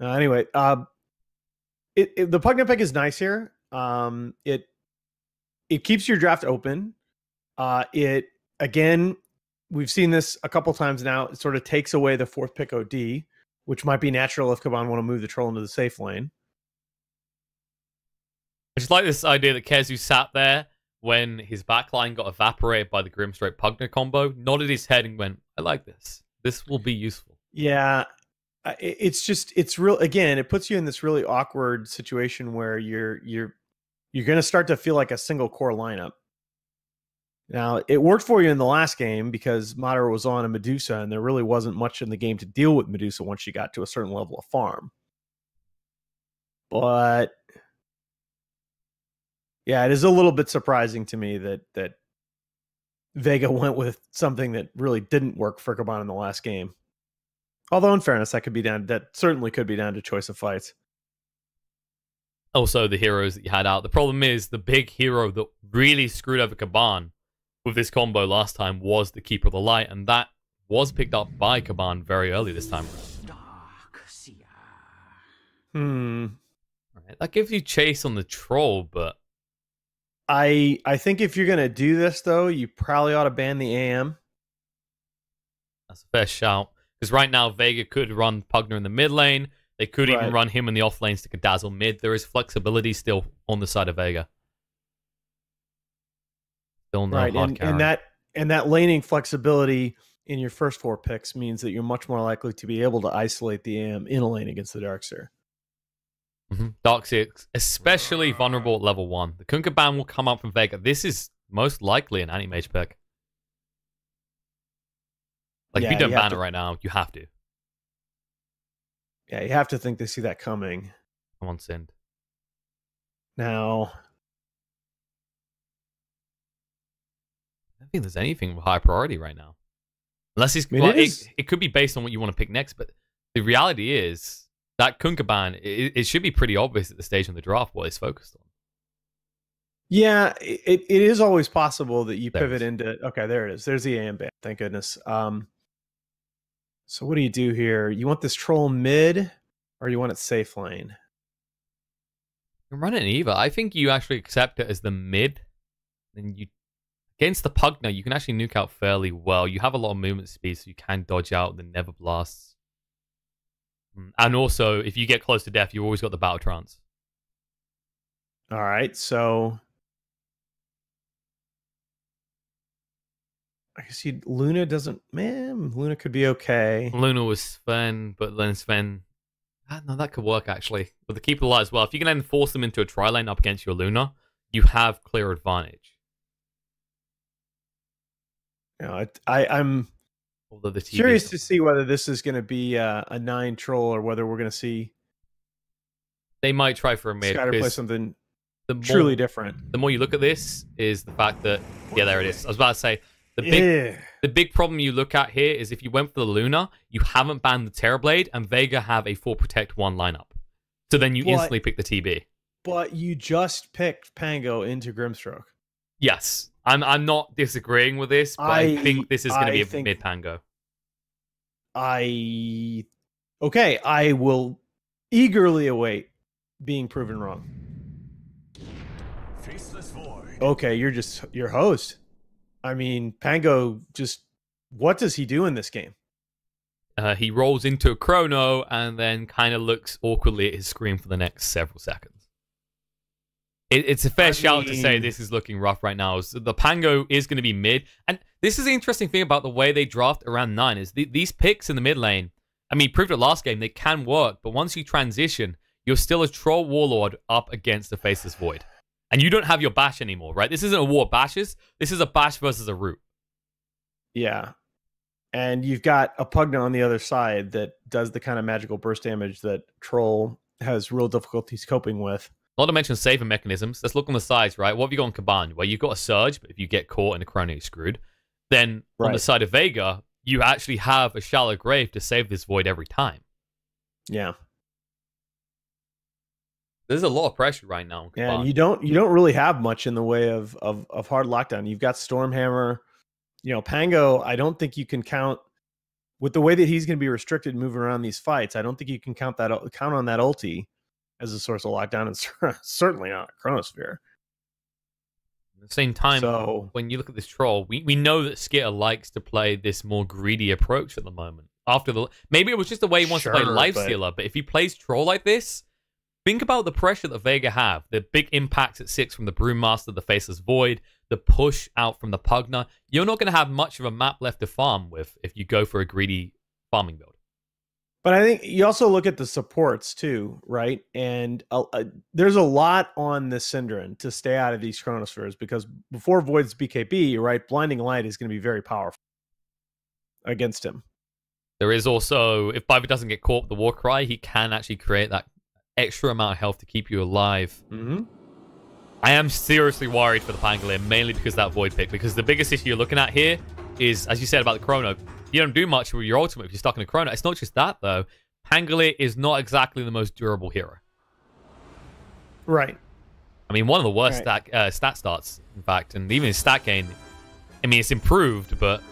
Anyway, the Pugna pick is nice here. It keeps your draft open. It again, we've seen this a couple times now. It sort of takes away the 4th pick OD, which might be natural if Kaban want to move the troll into the safe lane. I just like this idea that Kezu sat there when his backline got evaporated by the Grimstroke Pugna combo, nodded his head and went, I like this. This will be useful. Yeah. It's real. Again, it puts you in this really awkward situation where you're going to start to feel like a single core lineup. Now, it worked for you in the last game because Madara was on a Medusa, and there really wasn't much in the game to deal with Medusa once she got to a certain level of farm. But yeah, it is a little bit surprising to me that Vega went with something that really didn't work for Kaban in the last game. Although, in fairness, that certainly could be down to choice of fights. Also, the heroes that you had out. The problem is the big hero that really screwed over Kaban with this combo last time was the Keeper of the Light, and that was picked up by Kaban very early this time. Right, that gives you chase on the troll, but I think if you're gonna do this though, you probably ought to ban the AM. That's a fair shout. Because right now Vega could run Pugna in the mid lane. They could even run him in the off lanes to dazzle mid. There is flexibility still on the side of Vega. Still no hard carry. And that laning flexibility in your first 4 picks means that you're much more likely to be able to isolate the AM in a lane against the Darkseer. Darkseer, especially vulnerable at level 1. The Kunkka ban will come up from Vega. This is most likely an anti-mage pick. Like, if you don't ban it right now, you have to. Yeah, you have to think they see that coming. Come on, Sind. Now, I don't think there's anything with high priority right now. Unless he's... it could be based on what you want to pick next, but the reality is that Kunkka ban, it should be pretty obvious at the stage in the draft what he's focused on. Yeah, it is always possible that you pivot into... Okay, there it is. There's the AM ban. Thank goodness. So what do you do here? You want this troll mid, or you want it safe lane? You can run it in either. I think you actually accept it as the mid. And you against the Pugna, you can actually nuke out fairly well. You have a lot of movement speed, so you can dodge out the Never Blasts. And also, if you get close to death, you've always got the Battle Trance. All right, so... I guess Luna doesn't... Man, Luna could be okay. Luna was Sven, but then Sven... No, that could work, actually. With the Keeper of the Light as well. If you can then force them into a tri-lane up against your Luna, you have clear advantage. You know, I'm curious to see whether this is going to be a 9 troll or whether we're going to see... They might try for a mid. Skyder play something truly different. The more you look at this is the fact that... Yeah, there it is. I was about to say... The big problem you look at here is if you went for the Luna, you haven't banned the Terrorblade, and Vega have a 4 Protect 1 lineup. So then you instantly pick the TB. But you just picked Pango into Grimstroke. Yes. I'm not disagreeing with this, but I think this is going to be a mid Pango. I will eagerly await being proven wrong. Okay, you're just your host. I mean, Pango just... What does he do in this game? He rolls into a chrono and then kind of looks awkwardly at his screen for the next several seconds. It's a fair shout to say this is looking rough right now. So the Pango is going to be mid. And this is the interesting thing about the way they draft around 9 is these picks in the mid lane, I mean, proved it last game, they can work. But once you transition, you're still a Troll Warlord up against the Faceless Void. And you don't have your bash anymore, right? This isn't a war of bashes. This is a bash versus a root. Yeah. And you've got a Pugna on the other side that does the kind of magical burst damage that Troll has real difficulties coping with. Not to mention saving mechanisms. Let's look on the sides, right? What have you got on Kaban? Well, you've got a Surge, but if you get caught in a chrono, you're screwed. Then on the side of Vega, you actually have a Shallow Grave to save this Void every time. Yeah. There's a lot of pressure right now. Yeah, and you don't really have much in the way of hard lockdown. You've got Stormhammer, Pango. I don't think you can count with the way that he's going to be restricted moving around these fights, I don't think you can count on that ulti as a source of lockdown, and certainly not a Chronosphere. At the same time, when you look at this troll, we know that Skitter likes to play this more greedy approach at the moment. Maybe it was just the way he wants to play Lifestealer, but if he plays troll like this, think about the pressure that Vega have. The big impacts at 6 from the Brewmaster, the Faceless Void, the push out from the Pugner. You're not going to have much of a map left to farm with if you go for a greedy farming build. But I think you also look at the supports too, right? And there's a lot on the Synderen to stay out of these Chronospheres, because before Void's BKB, right, Blinding Light is going to be very powerful against him. There is also, if Biver doesn't get caught with the Warcry, he can actually create that extra amount of health to keep you alive. Mm-hmm. I am seriously worried for the Pangolier, mainly because of that Void pick, because the biggest issue you're looking at here is, as you said about the Chrono, you don't do much with your ultimate if you're stuck in a Chrono. It's not just that, though. Pangolier is not exactly the most durable hero. Right. I mean, one of the worst stat starts, in fact, and even his stat gain, I mean, it's improved, but...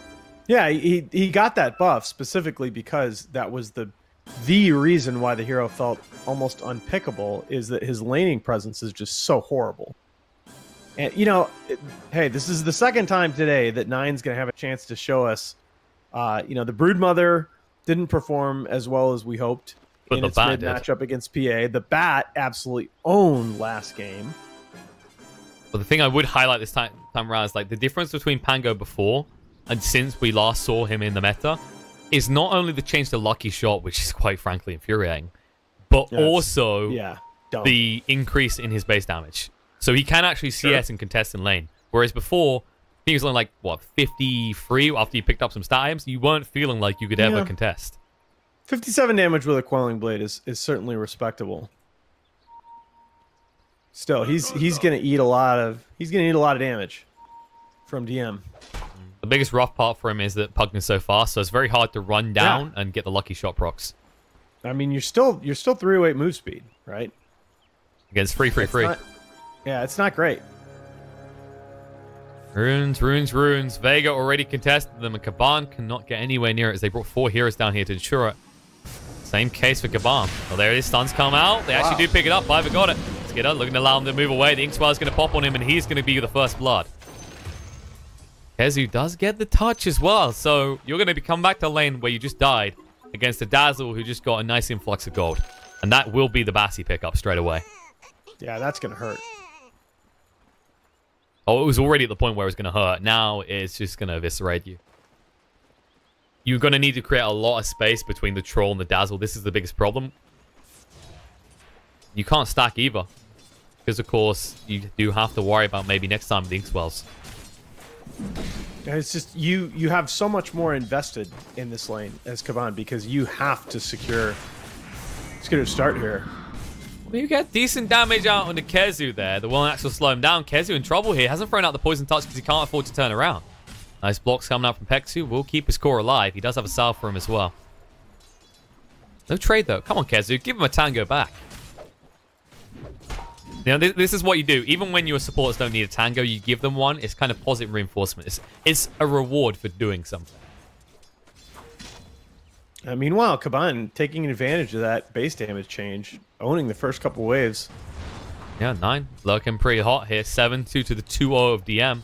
Yeah, he got that buff specifically because that was the reason why the hero felt almost unpickable, is that his laning presence is just so horrible. And, you know, hey, this is the second time today that Nine's going to have a chance to show us, you know, the Broodmother didn't perform as well as we hoped in its mid matchup against PA. The Bat absolutely owned last game. But the thing I would highlight this time around is, like, the difference between Pango before and since we last saw him in the meta is not only the change to Lucky Shot, which is quite frankly infuriating, but also the increase in his base damage. So he can actually CS and contest in lane. Whereas before, he was only like, what, 53 after you picked up some stat items? You weren't feeling like you could ever contest. 57 damage with a Quelling Blade is certainly respectable. Still, he's gonna eat a lot of damage from DM. The biggest rough part for him is that Pugner's so fast, so it's very hard to run down and get the Lucky Shot procs. I mean, you're still 308 move speed, right? Against free. Yeah, it's not great. Runes. Vega already contested them, and Kaban cannot get anywhere near it as they brought 4 heroes down here to ensure it. Same case for Kaban. Well, there it is. Stuns come out. They actually do pick it up. Biver got it. Skitter looking to allow him to move away. The Inkswell's going to pop on him, and he's going to be the first blood. Kezu does get the touch as well, so you're going to come back to lane where you just died against a Dazzle who just got a nice influx of gold. And that will be the Bassi pickup straight away. Yeah, that's going to hurt. Oh, it was already at the point where it was going to hurt. Now it's just going to eviscerate you. You're going to need to create a lot of space between the Troll and the Dazzle. This is the biggest problem. You can't stack either. Because, of course, you do have to worry about maybe next time with the Inkswells. It's just you have so much more invested in this lane as Kaban because you have to secure start here. Well, you get decent damage out on the Kezu there. The one actually slow him down. Kezu in trouble here. Hasn't thrown out the poison touch because he can't afford to turn around. Nice blocks coming out from Peksu. Will keep his core alive. He does have a salve for him as well. No trade though. Come on, Kezu. Give him a tango back. You know, this is what you do. Even when your supporters don't need a tango, you give them one. It's kind of positive reinforcement. It's a reward for doing something. Meanwhile, Kaban taking advantage of that base damage change, owning the first couple waves. Yeah, 9. Looking pretty hot here. 7-2 to the 2-0 of DM.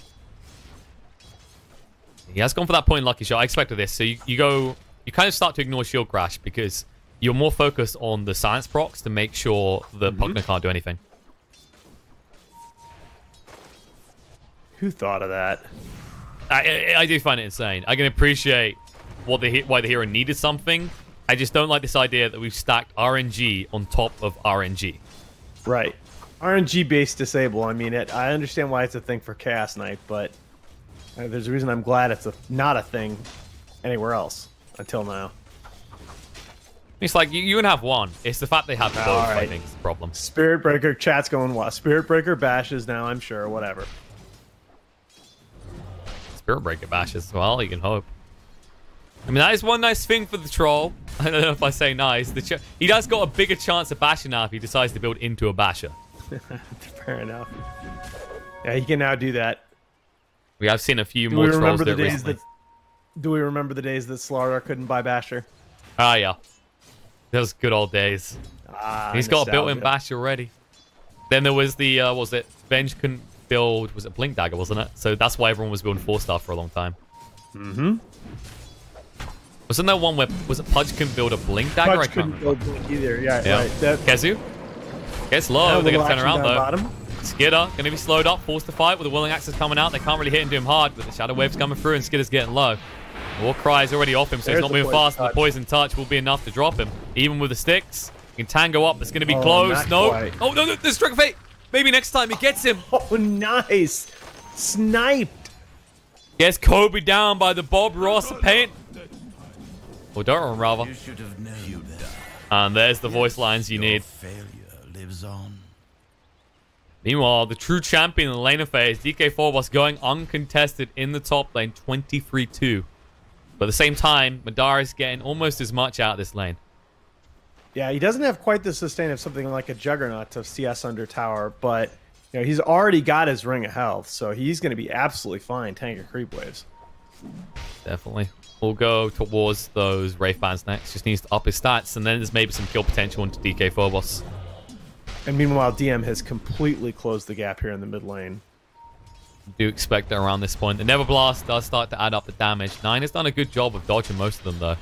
He has gone for that point in Lucky Shot. I expected this. So you kind of start to ignore Shield Crash because you're more focused on the science procs to make sure the Pugner can't do anything. Who thought of that? I do find it insane. I can appreciate why the hero needed something. I just don't like this idea that we've stacked RNG on top of RNG. Right. RNG-based disable. I mean, I understand why it's a thing for Chaos Knight, but there's a reason I'm glad it's not a thing anywhere else until now. It's like, you can have one. It's the fact they have both, right. I think, is the problem. Spirit Breaker, chat's going wild. Spirit Breaker bashes now, I'm sure. Whatever. Spirit Breaker bashes as well, you can hope. I mean, that is one nice thing for the Troll. I don't know if I say nice. He does got a bigger chance of bashing now if he decides to build into a basher. Fair enough. Yeah, he can now do that. We have seen a few more Trolls do it recently. Do we remember the days that Slardar couldn't buy Basher? Ah, yeah. Those good old days. He's got a built-in Bash already. Then there was the, what was it? Venge couldn't build, was it Blink Dagger, wasn't it? So that's why everyone was building 4-star for a long time. Mm-hmm. Wasn't there one where, was it Pudge couldn't build a Blink Dagger? Pudge couldn't build Blink either, yeah. Right. Kezu gets low, they're going to turn around though. Bottom. Skidder going to be slowed up, forced to fight with the Willing Axes coming out. They can't really hit into him hard, but the Shadow Wave's coming through and Skidder's getting low. War Cry is already off him, so he's not moving fast. The Poison Touch will be enough to drop him. Even with the sticks, he can tango up. It's going to be close. No. Oh, no, there's Trick of Fate. Maybe next time he gets him. Oh, nice. Sniped. Gets Kobe down by the Bob Ross of paint. Or Doran, rather. And there's the voice lines you need. Meanwhile, the true champion in the laner phase, DK Phobos, going uncontested in the top lane, 23-2. But at the same time, Madara is getting almost as much out of this lane. Yeah, he doesn't have quite the sustain of something like a Juggernaut to CS under tower, but you know, he's already got his Ring of Health, so he's going to be absolutely fine tanking creep waves. Definitely. We'll go towards those Wraith Bands next. Just needs to up his stats, and then there's maybe some kill potential into DK Phobos. And meanwhile, DM has completely closed the gap here in the mid lane. Do expect that around this point. The Never Blast does start to add up the damage. 9 has done a good job of dodging most of them, though.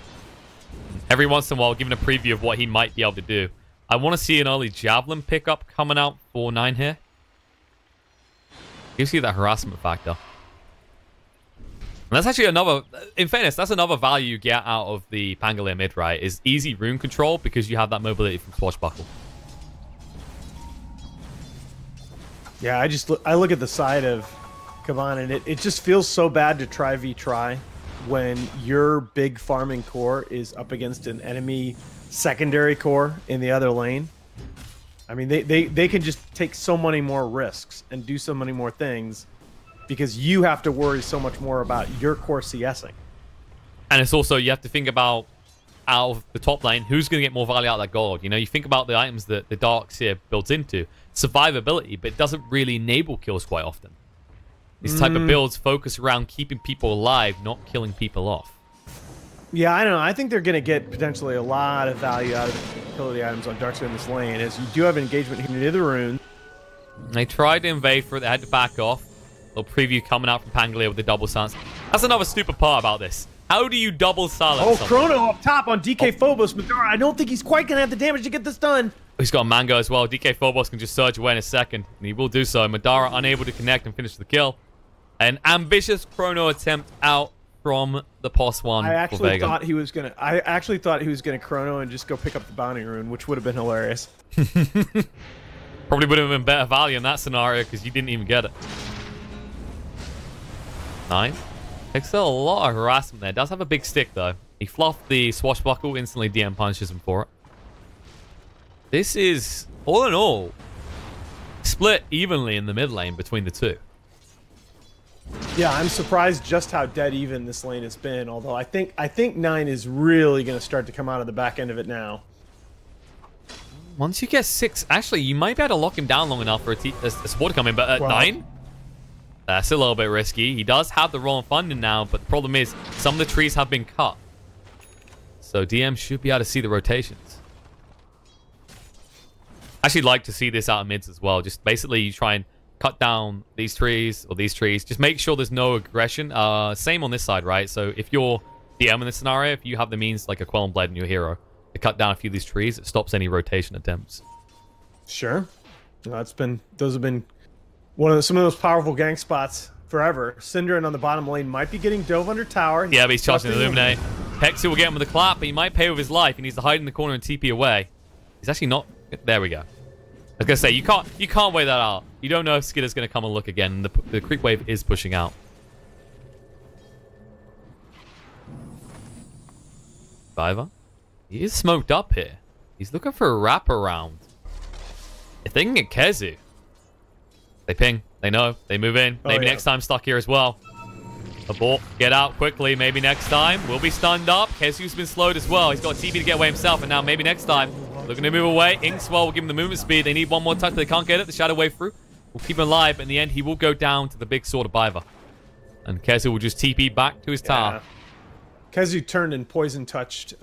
Every once in a while, giving a preview of what he might be able to do. I want to see an early Javelin pickup coming out for 9 here. Gives you that harassment factor. And that's actually another... In fairness, that's another value you get out of the Pangolier mid, right? Is easy rune control because you have that mobility from Swashbuckle. Yeah, I look at the side of Kaban, and it just feels so bad to try v-try when your big farming core is up against an enemy secondary core in the other lane. I mean, they can just take so many more risks and do so many more things because you have to worry so much more about your core CSing. And it's also, you have to think about, out of the top lane, who's going to get more value out of that gold. You know, you think about the items that the Dark Seer builds into. Survivability, but it doesn't really enable kills quite often. These type of builds focus around keeping people alive, not killing people off. Yeah, I don't know. I think they're going to get potentially a lot of value out of the utility items on Darkseer in this lane, as you do have engagement here near the rune. They tried to invade for it, they had to back off. Little preview coming out from Pangolier with the double silence. That's another stupid part about this. How do you double silence? Oh, Chrono up top on DK Phobos. Madara, I don't think he's quite going to have the damage to get this done. He's got a Mango as well. DK Phobos can just surge away in a second, and he will do so. Madara unable to connect and finish the kill. An ambitious Chrono attempt out from the POS one. I actually thought he was gonna. I actually thought he was gonna Chrono and just go pick up the bounty rune, which would have been hilarious. Probably would have been better value in that scenario because you didn't even get it. 9 takes a lot of harassment there. Does have a big stick though. He fluffed the Swashbuckle, instantly DM punishes him for it. This is, all in all, split evenly in the mid lane between the two. Yeah, I'm surprised just how dead even this lane has been. Although I think 9 is really going to start to come out of the back end of it now. Once you get 6, actually, you might be able to lock him down long enough for a support to come in. But at 9, that's a little bit risky. He does have the roll and funding now, but the problem is some of the trees have been cut. So DM should be able to see the rotations. Actually like to see this out of mids as well. Just basically you try and cut down these trees or these trees. Just make sure there's no aggression. Same on this side, right? So if you're DM in this scenario, if you have the means like a Quell and Blade in your hero to cut down a few of these trees, it stops any rotation attempts. Sure. Those have been some of those powerful gank spots forever. Synderin on the bottom lane might be getting dove under tower. Yeah, but he's charging the Illuminate. Hexy will get him with a clap, but he might pay with his life. He needs to hide in the corner and TP away. He's actually not. There we go. I was gonna say you can't weigh that out. You don't know if Skidder's gonna come and look again. The creep wave is pushing out. Viva, he is smoked up here. He's looking for a wraparound. If they can get Kezu, they ping. They know. They move in. Maybe next time stuck here as well. Abort. Get out quickly. Maybe next time. Will be stunned up. Kezu's been slowed as well. He's got a TP to get away himself, and now maybe next time. Looking to move away. Inkswell will give him the movement speed. They need one more touch, but they can't get it. The Shadow Wave through will keep him alive. But in the end, he will go down to the big sword of Biva. And Kezu will just TP back to his tower. Kezu turned and poison touched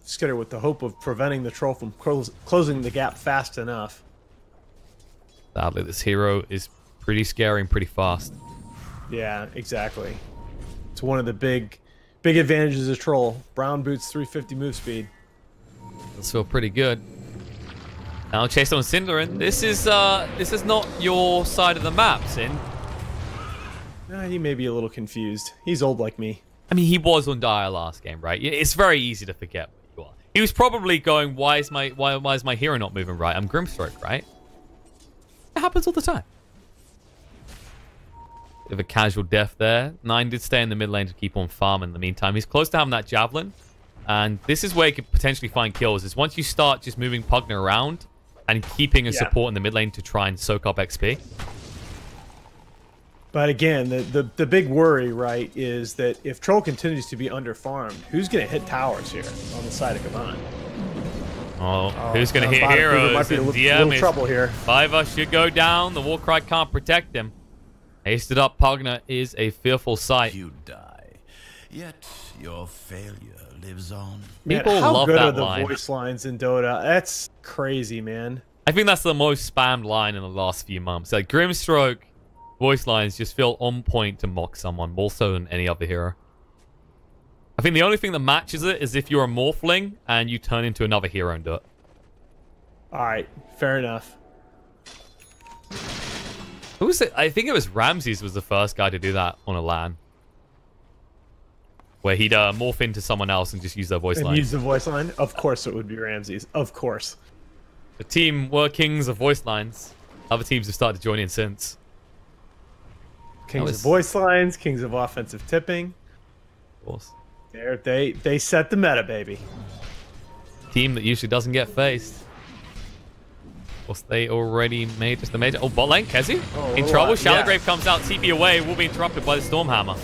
Skitter with the hope of preventing the troll from closing the gap fast enough. Sadly, this hero is pretty scary and pretty fast. Yeah, exactly. It's one of the big advantages of troll. Brown boots 350 move speed. Does feel pretty good. Now chased on Cinderin. This is not your side of the map, Sin. He may be a little confused. He's old like me. I mean, he was on Dire last game, right? It's very easy to forget what you are. He was probably going, why is my hero not moving right? I'm Grimstroke, right? It happens all the time. Bit of a casual death there. 9 did stay in the mid lane to keep on farming in the meantime. He's close to having that javelin. And this is where you could potentially find kills, is once you start just moving Pugna around and keeping a support in the mid lane to try and soak up XP. But again, the big worry, right, is that if Troll continues to be underfarmed, who's going to hit towers here on the side of Kaban? Oh, who's going to hit heroes? Might be a little trouble here. Fiver should go down. The Warcry can't protect him. Hasted up Pugna is a fearful sight. You die, yet your failure lives on. People man, love that line. How that good are line. the voice lines in Dota? That's crazy, man. I think that's the most spammed line in the last few months. Like, Grimstroke voice lines just feel on point to mock someone, more so than any other hero. I think the only thing that matches it is if you're a Morphling and you turn into another hero and do it. Alright, fair enough. Who was it? I think it was Ramses was the first guy to do that on a LAN. Where he'd morph into someone else and just use their voice line. Use the voice line? Of course it would be Ramses. Of course. The team were kings of voice lines. Other teams have started to join in since. Kings of voice lines, kings of offensive tipping. Of course. They set the meta, baby. Team that usually doesn't get faced. Of course, they already made just the major. Oh, bot lane, Kezi. In trouble. Shallowgrave comes out, TP away, will be interrupted by the Stormhammer.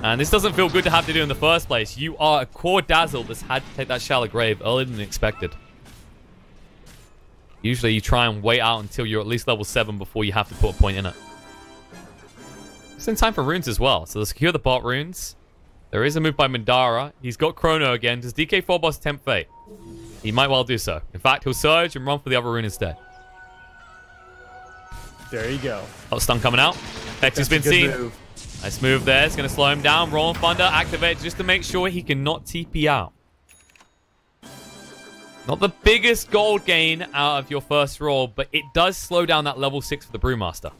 And this doesn't feel good to have to do in the first place. You are a core Dazzle that's had to take that Shallowgrave earlier than expected. Usually you try and wait out until you're at least level 7 before you have to put a point in it. It's in time for runes as well. So let's secure the bot runes. There is a move by Mandara. He's got Chrono again. Does DK4 boss tempt fate? He might well do so. In fact, he'll surge and run for the other rune instead. There you go. Oh, stun coming out. Vex has been seen. Move. Nice move there. It's going to slow him down. Rolling Thunder activate just to make sure he cannot TP out. Not the biggest gold gain out of your first roll, but it does slow down that level 6 for the Brewmaster.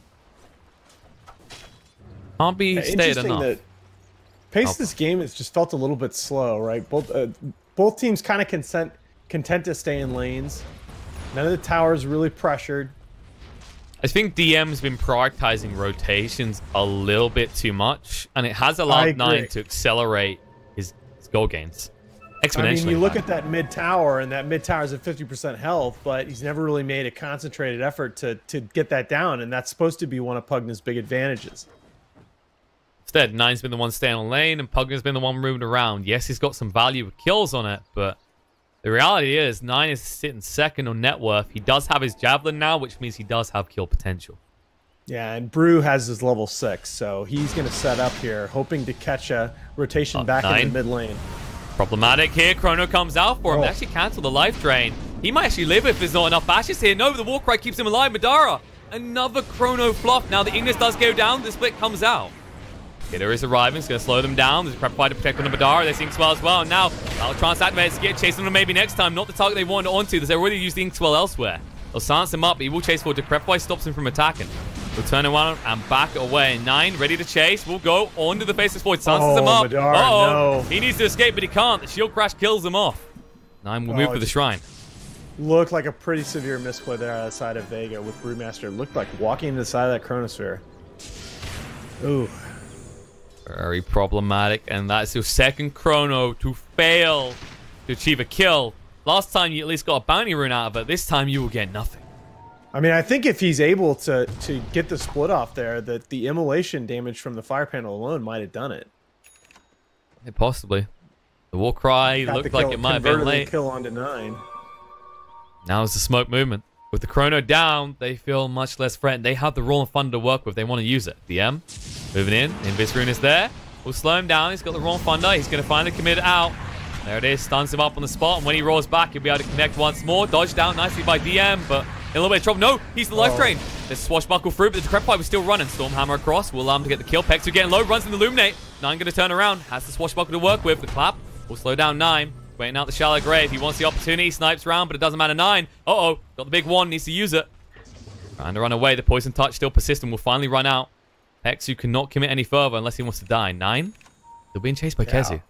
Can't be stated enough. That pace of this game has just felt a little bit slow, right? Both teams kind of content to stay in lanes. None of the towers really pressured. I think DM's been prioritizing rotations a little bit too much, and it has allowed 9 to accelerate his goal gains exponentially. I mean, you look at that mid tower, and that mid tower is at 50% health, but he's never really made a concentrated effort to get that down, and that's supposed to be one of Pugna's big advantages. Instead, 9's been the one staying on lane, and Pugna's been the one moving around. Yes, he's got some value with kills on it, but the reality is 9 is sitting second on net worth. He does have his Javelin now, which means he does have kill potential. Yeah, and Brew has his level 6, so he's going to set up here, hoping to catch a rotation back in the mid lane. Problematic here. Chrono comes out for him. They actually cancel the life drain. He might actually live if there's not enough ashes here. No, the Warcry keeps him alive. Madara, another Chrono fluff. Now the Ignis does go down. The split comes out. Killer is arriving. It's going to slow them down. There's a prep fight to protect on the Madara. They think Swell as well. And now, Trans activates to get chasing them maybe next time. Not the target they wanted onto. They've already used the Inkswell elsewhere. They'll silence him up, but he will chase forward. Decrepify stops him from attacking. He'll turn around and back away. 9 ready to chase. Will go onto the Faceless Void. Silences him up. Madara, no. He needs to escape, but he can't. The shield crash kills him off. 9 will move for the shrine. Looked like a pretty severe misplay there outside of Vega with Brewmaster. Looked like walking into the side of that Chronosphere. Ooh. Very problematic, and that's your second Chrono to fail to achieve a kill. Last time you at least got a bounty rune out of it. This time you will get nothing. I mean, I think if he's able to get the split off there, that the immolation damage from the fire panel alone might have done it. Yeah, possibly. The Warcry looked like it might have been late. The kill onto 9. Now it's the smoke movement. With the Chrono down, they feel much less threatened. They have the Rolling Thunder to work with. They want to use it. DM moving in. Invis rune is there. We'll slow him down. He's got the wrong thunder. He's going to finally commit it out. There it is. Stuns him up on the spot. And when he rolls back, he'll be able to connect once more. Dodged down nicely by DM, but in a little bit of trouble. No, he's the life drain. There's swashbuckle through, but the Decrepit Pipe was still running. Stormhammer across. Will allow him to get the kill. Pexu getting low. Runs in the Illuminate. 9 going to turn around. Has the swashbuckle to work with. The clap will slow down 9. Waiting out the shallow grave. He wants the opportunity. Snipes round, but it doesn't matter. 9. Uh-oh. Got the big one. Needs to use it. Trying to run away. The poison touch still persistent. Will finally run out. Pexu cannot commit any further unless he wants to die. 9. They're being chased by Kezu.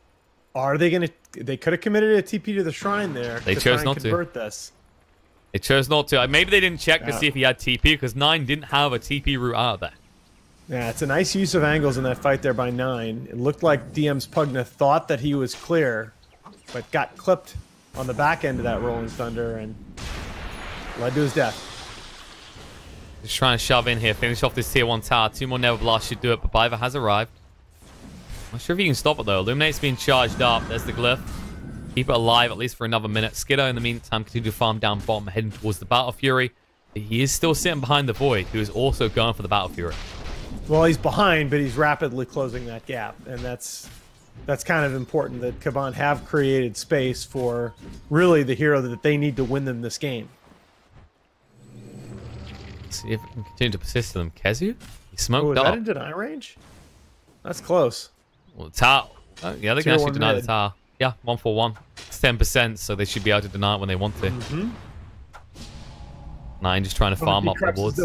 Are they going to... They could have committed a TP to the shrine there. They chose not to. Convert this. They chose not to. Maybe they didn't check to see if he had TP because 9 didn't have a TP route out of there. Yeah, it's a nice use of angles in that fight there by 9. It looked like DM's Pugna thought that he was clear, but got clipped on the back end of that Rolling Thunder and led to his death. Just trying to shove in here, finish off this tier 1 tower. 2 more Never Blast should do it, but Biver has arrived. Not sure if you can stop it though. Illuminate's being charged up. There's the glyph. Keep it alive at least for another minute. Skiddo in the meantime continue to farm down bottom, heading towards the Battle Fury. He is still sitting behind the Void, who is also going for the Battle Fury. Well, he's behind, but he's rapidly closing that gap, and that's kind of important that Kaban have created space for really the hero that they need to win them this game. Let's see if it can continue to persist to them. Kezu? He smoked is up. That in deny range? That's close. Well, the tower. Yeah, they can actually deny the tower. Yeah, 1-4-1. It's 10%, so they should be able to deny it when they want to. 9 just trying to farm up the wards.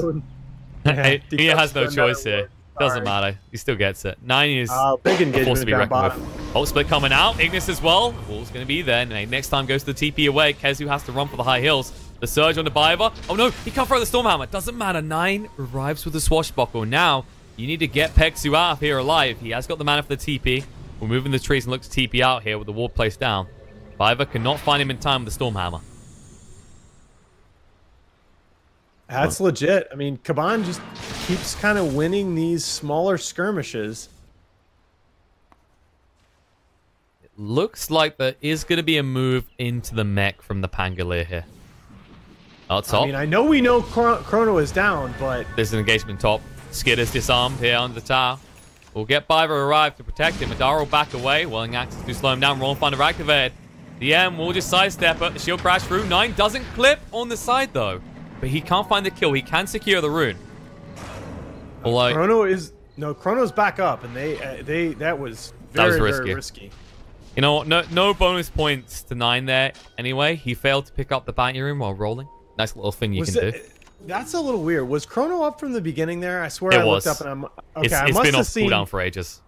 He has no choice here. Doesn't matter. He still gets it. 9 is big engagement forced to be reckoned with. Ult split coming out. Ignis as well. Wall's going to be there. Next time goes to the TP away. Kezu has to run for the high hills. The surge on the Biver. Oh no, he can't throw the Stormhammer. Doesn't matter. 9 arrives with the swashbuckle. Now, you need to get Pexu out of here alive. He has got the mana for the TP. We're moving the trees and look to TP out here with the ward placed down. Biver cannot find him in time with the Stormhammer. That's legit. I mean, Kaban just keeps kind of winning these smaller skirmishes. It looks like there is going to be a move into the mech from the Pangolier here. Oh, top. I mean, I know we know Chrono is down, but... There's an engagement top. Skid is disarmed here under the tower. We'll get Biver arrived to protect him. Madara will back away. Welling axes to slow him down. Rolling Thunder activated. The M will just sidestep it. The shield crash through. 9 doesn't clip on the side, though. But he can't find the kill. He can secure the rune. Although, Chrono's back up, and that was very risky. You know what? No bonus points to 9 there. Anyway, he failed to pick up the bounty rune while rolling. Nice little thing you can do. That's a little weird. Was Chrono up from the beginning there? I swear I looked up and I'm okay. It's been off cooldown for ages.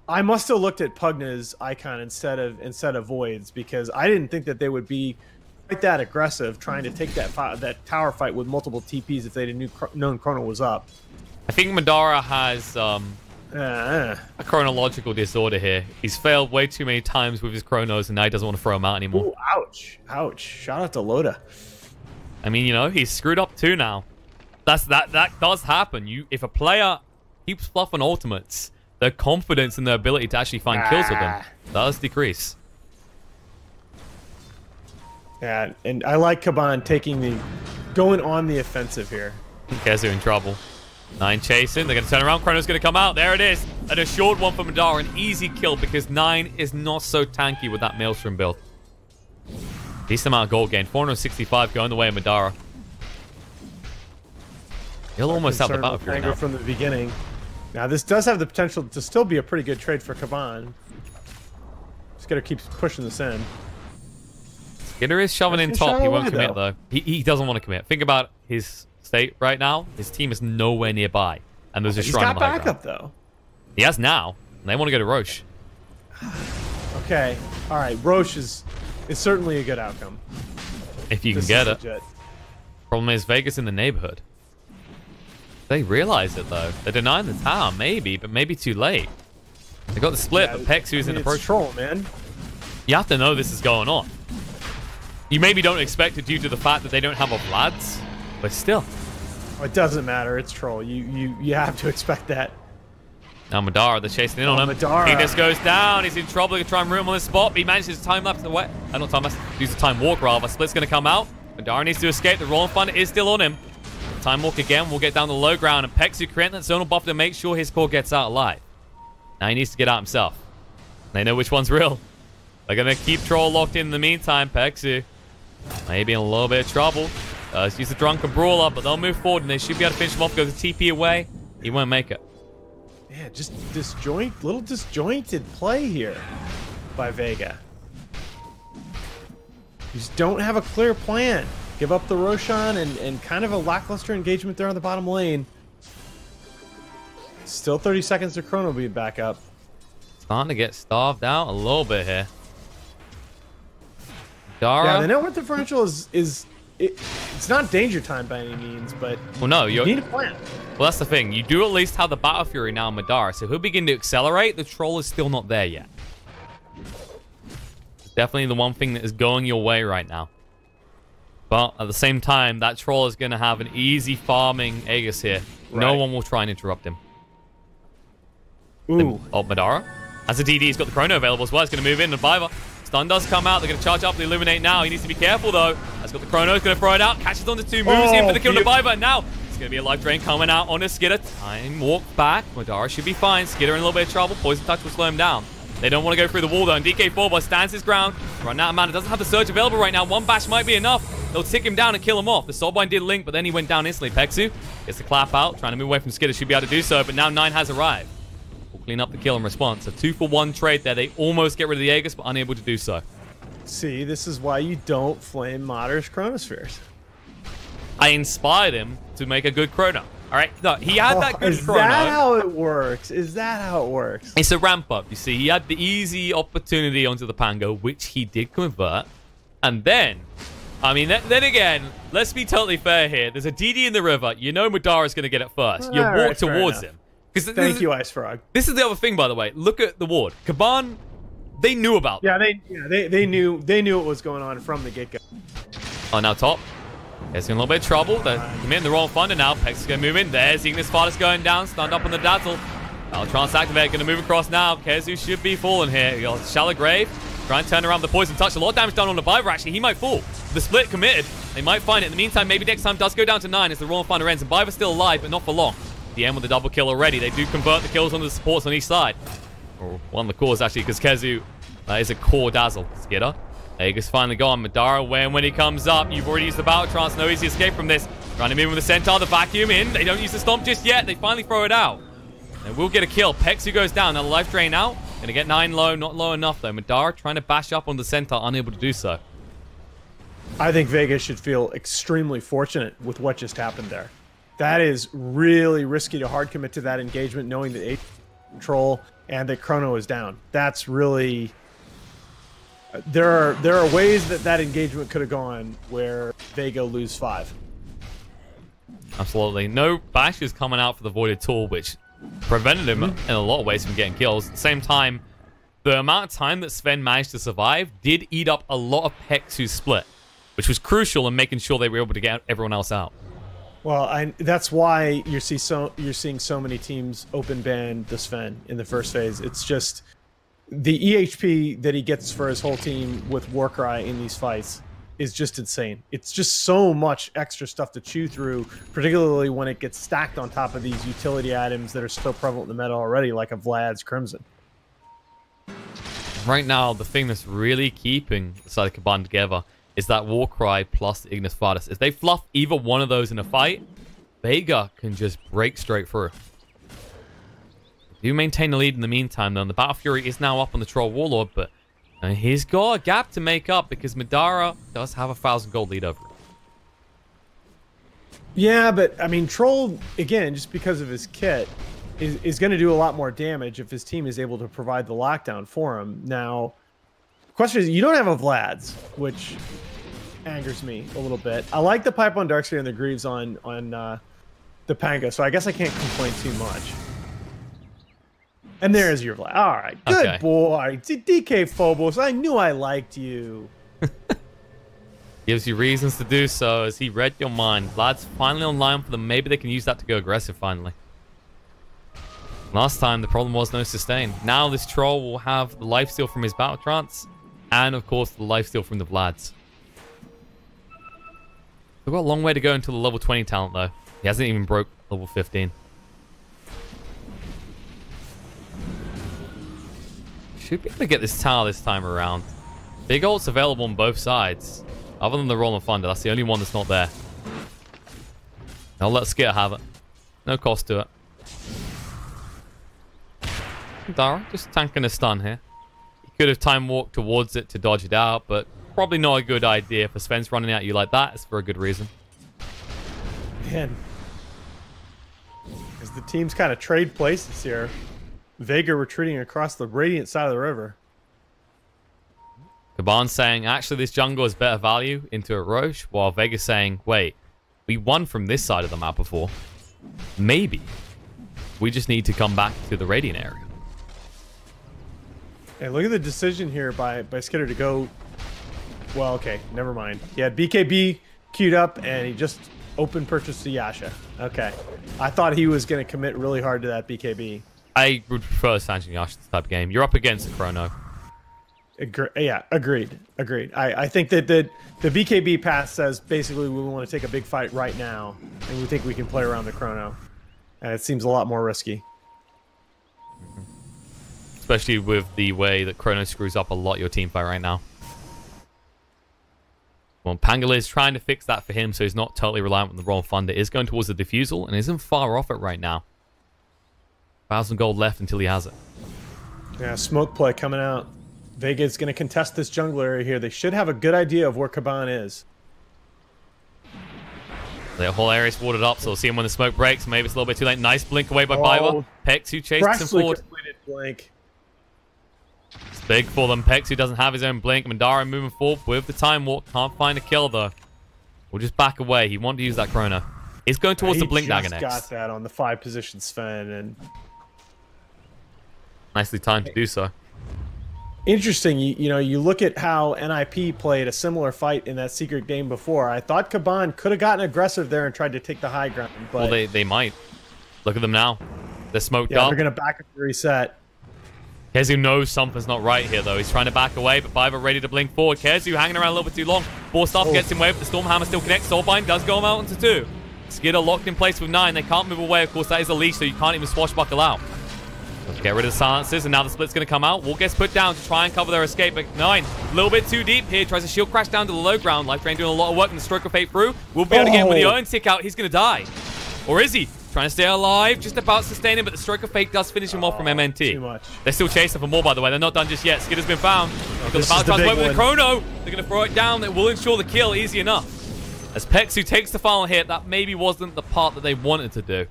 I must have looked at Pugna's icon instead of Void's because I didn't think that they would be quite that aggressive trying to take that tower fight with multiple TPs if they'd known Chrono was up. I think Madara has a chronological disorder here. He's failed way too many times with his Chronos and now he doesn't want to throw them out anymore. Ooh, ouch. Ouch. Shout out to Loda. I mean, you know, he's screwed up too now. That does happen. If a player keeps fluffing ultimates, their confidence in their ability to actually find kills with them does decrease. Yeah, and I like Kaban going on the offensive here. Kezu in trouble. 9 chasing. They're going to turn around. Chrono's going to come out. There it is. And a short one for Madara. An easy kill because 9 is not so tanky with that Maelstrom build. Decent amount of gold gain. 465 going the way of Madara. He'll almost have the Battle Fury now. From the beginning. Now, this does have the potential to still be a pretty good trade for Kaban. Just got to keep pushing this in. Skidder is shoving in top. He won't commit, though. He doesn't want to commit. Think about his state right now. His team is nowhere nearby. And there's a shrine on the high ground. He's got backup, though. He has now. And they want to go to Roche. Okay. All right. Roche is certainly a good outcome. If you can get it. Problem is, Vegas in the neighborhood. They realize it, though. They're denying the tower, maybe, but maybe too late. They got the split, but Pexu's in the approach. Troll, man. You have to know this is going on. You maybe don't expect it due to the fact that they don't have a Vlads, but still. It doesn't matter. It's troll. You have to expect that. Now Madara, they're chasing in on him. Madara. He just goes down. He's in trouble. He can try and ruin him on the spot, but he manages to time lapse away. Not time lapse. Use the time walk rather. Split's going to come out. Madara needs to escape. The Rolling Thunder is still on him. Time walk again. We'll get down the low ground, and Pexu creating that zonal buff to make sure his core gets out alive. Now he needs to get out himself. They know which one's real. They're going to keep Troll locked in the meantime. Pexu maybe in a little bit of trouble. Let's use the Drunken Brawler, but they'll move forward and they should be able to finish him off. Go the TP away. He won't make it. Yeah, just little disjointed play here by Vega. You just don't have a clear plan. Give up the Roshan and kind of a lackluster engagement there on the bottom lane. Still 30 seconds to Chrono being back up. Starting to get starved out a little bit here. Dara. Yeah, the net worth differential it's not danger time by any means, but well, no, you need a plan. Well, that's the thing. You do at least have the Battle Fury now, Madara, so he'll begin to accelerate. The Troll is still not there yet. It's definitely the one thing that is going your way right now. But at the same time, that Troll is going to have an easy farming Aegis here. Right. No one will try and interrupt him. Ooh. Oh, Madara. As a DD, he's got the Chrono available as well. He's going to move in. The Viper. Stun does come out. They're going to charge up the Illuminate now. He needs to be careful, though. He's got the Chrono. He's going to throw it out. Catches onto two. Moves in for the kill to Viper. Now, it's going to be a life drain coming out on a Skidder. Time walk back. Madara should be fine. Skidder in a little bit of trouble. Poison Touch will slow him down. They don't want to go through the wall, though. And DK4 stands his ground. Run out of mana. Doesn't have the Surge available right now. One bash might be enough. They'll tick him down and kill him off. The Soulbind did link, but then he went down instantly. Pexu gets the clap out. Trying to move away from Skidder. Should be able to do so, but now 9 has arrived. We'll clean up the kill in response. A 2-for-1 trade there. They almost get rid of the Aegis, but unable to do so. See, this is why you don't flame Mater's Chronospheres. I inspired him to make a good Chrono. All right, no, he had that good Chrono. Is that how it works? Is that how it works? It's a ramp up. You see, he had the easy opportunity onto the Pango, which he did convert. And then, I mean, then again, let's be totally fair here. There's a DD in the river. You know Madara's going to get it first. You walk towards him. Thank you, Ice Frog. This is the other thing, by the way. Look at the ward. Kaban, they knew about that. They knew what was going on from the get-go. Oh, now top. He's in a little bit of trouble. They're committing the wrong thunder now. Pex is going to move in. There's Ignis Fardus going down. Stunned up on the Dazzle. Trance Activate going to move across now. Kezu should be falling here. You got Shallow Grave. Try and turn around the Poison Touch. A lot of damage done on the Viper, actually. He might fall. The split committed. They might find it. In the meantime, maybe next time does go down to 9 as the Royal Thunder ends. And Viper's still alive, but not for long. The end with the double kill already. They do convert the kills onto the supports on each side. Or one of the cores, actually, because Kezu is a core Dazzle. Skidder. Aegis finally gone. Madara, when he comes up, you've already used the Battle Trance. No easy escape from this. Trying to move with the Centaur, the vacuum in. They don't use the Stomp just yet. They finally throw it out. They will get a kill. Pexu goes down. Now the life drain out. Gonna get 9 low. Not low enough, though. Madara trying to bash up on the Centaur, unable to do so. I think Vega should feel extremely fortunate with what just happened there. That is really risky to hard commit to that engagement, knowing that A control and that Chrono is down. That's really... There are ways that engagement could have gone where Vega lose 5. Absolutely. No bashes coming out for the Voided Tool, which prevented him in a lot of ways from getting kills. At the same time, the amount of time that Sven managed to survive did eat up a lot of Pexu's split, which was crucial in making sure they were able to get everyone else out. Well, that's why you're seeing so many teams open ban the Sven in the first phase. It's just the EHP that he gets for his whole team with Warcry in these fights is just insane. It's just so much extra stuff to chew through, particularly when it gets stacked on top of these utility items that are so prevalent in the meta already, like a Vlad's Crimson. Right now, the thing that's really keeping the side of Kaban together is that Warcry plus the Ignis Fardus. If they fluff either one of those in a fight, Vega can just break straight through. Do maintain the lead in the meantime, though, and the Battle Fury is now up on the Troll Warlord, but he's got a gap to make up because Madara does have a 1,000 gold lead over him. Yeah, but, I mean, Troll, again, just because of his kit, is going to do a lot more damage if his team is able to provide the lockdown for him. Now, the question is, you don't have a Vlad's, which angers me a little bit. I like the Pipe on Darkseer and the Greaves on the Pango, so I guess I can't complain too much. And there's your Vlad. All right, good boy. DK Phobos, I knew I liked you. Gives you reasons to do so as he read your mind. Vlad's finally online for them. Maybe they can use that to go aggressive finally. Last time, the problem was no sustain. Now this Troll will have the lifesteal from his Battle Trance and, of course, the lifesteal from the Vlads. We've got a long way to go until the level 20 talent, though. He hasn't even broke level 15. Should be able to get this tower this time around. Big ult's available on both sides. Other than the Roll and Thunder, that's the only one that's not there. Now let Skit have it. No cost to it. Dara just tanking a stun here. He could have time walked towards it to dodge it out, but probably not a good idea. For Sven's running at you like that, it's for a good reason. Man. As the teams kind of trade places here. Vega retreating across the Radiant side of the river. Kaban saying, actually, this jungle is better value into a Roche, while Vega's saying, wait, we won from this side of the map before. Maybe. We just need to come back to the Radiant area. Hey, look at the decision here by Skitter to go... Well, okay, never mind. He had BKB queued up, and he just open purchased to Yasha. Okay. I thought he was going to commit really hard to that BKB. I would prefer Sanjin Yasha this type of game. You're up against a Chrono. Yeah, agreed. I think that the BKB path says basically we want to take a big fight right now, and we think we can play around the Chrono. And it seems a lot more risky. Especially with the way that Chrono screws up a lot your team fight right now. Well, Pangolier is trying to fix that for him, so he's not totally reliant on the Roll Thunder. Is going towards the Diffusal and isn't far off it right now. 1,000 gold left until he has it. Yeah, smoke play coming out. Vega's going to contest this jungle area here. They should have a good idea of where Kaban is. The whole area is watered up, so we'll see him when the smoke breaks. Maybe it's a little bit too late. Nice blink away by Biber. Pex, who chases him forward. Blink. It's big for them. Pex, who doesn't have his own blink. Mandara moving forward with the time walk. Can't find a kill, though. We'll just back away. He wanted to use that Chrono. He's going towards the blink dagger next. Got that on the 5 position Sven, and nicely timed to do so. Interesting, you know, you look at how NIP played a similar fight in that secret game before. I thought Kaban could have gotten aggressive there and tried to take the high ground, but well, they might. Look at them now. They're smoked yeah, up. they're gonna back up and reset. Kezu knows something's not right here, though. He's trying to back away, but Biber ready to blink forward. Kezu hanging around a little bit too long. Force Staff gets him away, but the Stormhammer still connects. Soulbind does go him out into 2. Skidder locked in place with 9. They can't move away. Of course, that is a leash, so you can't even swashbuckle out. Let's get rid of the silences, and now the split's going to come out. Wall gets put down to try and cover their escape, but 9, a little bit too deep here. Tries to shield crash down to the low ground. Life Drain doing a lot of work, and the Stroke of Fate through. We'll be able to get him with the Iron Tick out. He's going to die. Or is he? Trying to stay alive, just about sustaining, but the Stroke of Fate does finish him off from MNT. Too much. They're still chasing for more, by the way. They're not done just yet. Skidder's been found. They've got the Battle Transport with the Chrono. They're going to throw it down. It will ensure the kill easy enough. As Pexu takes the final hit, that maybe wasn't the part that they wanted to do.